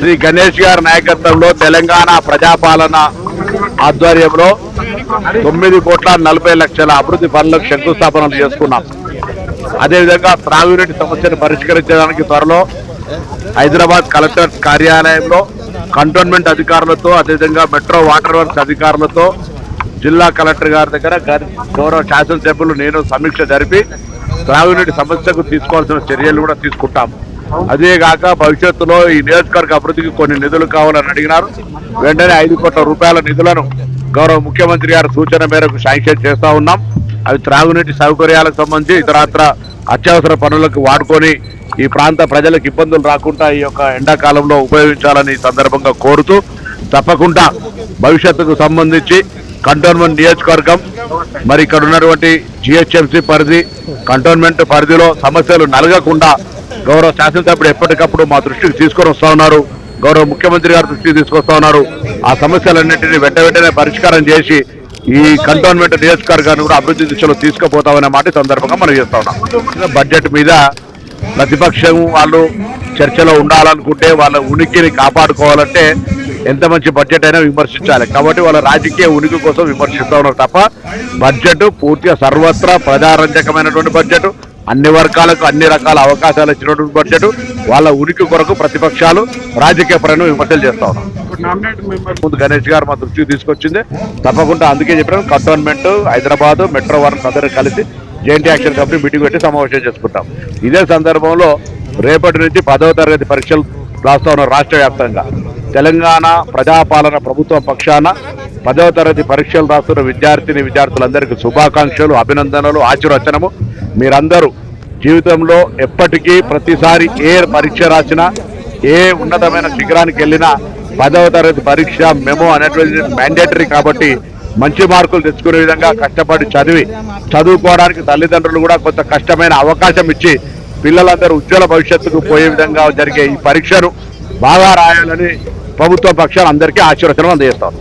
శ్రీ గణేష్ గారి నాయకత్వంలో తెలంగాణ ప్రజాపాలన ఆధ్వర్యంలో 9,40,00,000 అభివృద్ధి పనులకు శంకుస్థాపనలు చేసుకున్నాం. అదేవిధంగా త్రాగునీటి సమస్యను పరిష్కరించడానికి త్వరలో హైదరాబాద్ కలెక్టర్ కార్యాలయంలో కంటోన్మెంట్ అధికారులతో అదేవిధంగా మెట్రో వాటర్ వర్క్స్ అధికారులతో జిల్లా కలెక్టర్ గారి దగ్గర గౌరవ శాసనసభ్యులు నేను సమీక్ష జరిపి త్రాగునీటి సమస్యకు తీసుకోవాల్సిన చర్యలు కూడా తీసుకుంటాం. అదేగాక భవిష్యత్తులో ఈ నియోజకవర్గ అభివృద్ధికి కొన్ని నిధులు కావాలని అడిగినారు. వెంటనే 5 కోట్ల రూపాయల నిధులను గౌరవ ముఖ్యమంత్రి గారి సూచన మేరకు శాంక్షన్ చేస్తా ఉన్నాం. అవి త్రాగునీటి సౌకర్యాలకు సంబంధించి ఇతరత్ర అత్యవసర పనులకు వాడుకొని ఈ ప్రాంత ప్రజలకు ఇబ్బందులు రాకుండా ఈ యొక్క ఎండాకాలంలో ఉపయోగించాలని సందర్భంగా కోరుతూ తప్పకుండా భవిష్యత్తుకు సంబంధించి కంటోన్మెంట్ నియోజకవర్గం మరి ఇక్కడ ఉన్నటువంటి జిహెచ్ఎంసీ పరిధి కంటోన్మెంట్ పరిధిలో సమస్యలు నలగకుండా గౌరవ శాసనసభ్యుడు ఎప్పటికప్పుడు మా దృష్టికి తీసుకొని వస్తా ఉన్నారు. గౌరవ ముఖ్యమంత్రి గారి దృష్టికి తీసుకొస్తా ఉన్నారు. ఆ సమస్యలన్నింటినీ వెంటనే పరిష్కారం చేసి ఈ కంటోన్మెంట్ నియోజకవర్గాన్ని కూడా అభివృద్ధి దిశలో తీసుకుపోతామనే మాట సందర్భంగా మనం చేస్తా ఉన్నాం. బడ్జెట్ మీద ప్రతిపక్షం వాళ్ళు చర్చలో ఉండాలనుకుంటే వాళ్ళ ఉనికిని కాపాడుకోవాలంటే ఎంత మంచి బడ్జెట్ అయినా విమర్శించాలి. కాబట్టి వాళ్ళ రాజకీయ ఉనికి కోసం విమర్శిస్తూ ఉన్నారు తప్ప బడ్జెట్ పూర్తిగా సర్వత్రా ప్రజారంజకమైనటువంటి బడ్జెట్, అన్ని వర్గాలకు అన్ని రకాల అవకాశాలు ఇచ్చినటువంటి బడ్జెట్, వాళ్ళ ఉనికి కొరకు ప్రతిపక్షాలు రాజకీయ పరంగా విమర్శలు చేస్తా ఉన్నారు. ముందు గణేష్ గారు మా దృష్టికి తీసుకొచ్చింది తప్పకుండా అందుకే చెప్పాను. కంటోన్మెంట్ హైదరాబాద్ మెట్రో వర్క్స్ అందరూ కలిసి జేఎన్టీ యాక్షన్ కమిటీ మీటింగ్ పెట్టి సమావేశం చేసుకుంటాం. ఇదే సందర్భంలో రేపటి నుంచి 10వ తరగతి పరీక్షలు రాస్తా ఉన్నారు. రాష్ట్ర వ్యాప్తంగా తెలంగాణ ప్రజాపాలన ప్రభుత్వ పక్షాన 10వ తరగతి పరీక్షలు రాస్తున్న విద్యార్థులందరికీ శుభాకాంక్షలు, అభినందనలు, ఆశీర్వచనము. మీరందరూ జీవితంలో ఎప్పటికీ ప్రతిసారి ఏ పరీక్ష రాసినా ఏ ఉన్నతమైన శిఖరానికి వెళ్ళినా 10వ తరగతి పరీక్ష మెమో అనేటువంటి మ్యాండేటరీ కాబట్టి మంచి మార్కులు తెచ్చుకునే విధంగా కష్టపడి చదువుకోవడానికి తల్లిదండ్రులు కూడా కొంత కష్టమైన అవకాశం ఇచ్చి పిల్లలందరూ ఉజ్వల భవిష్యత్తుకు పోయే విధంగా జరిగే ఈ పరీక్షను బాగా రాయాలని ప్రభుత్వ పక్షాలు అందరికీ ఆశీర్వచనం అందజేస్తాం.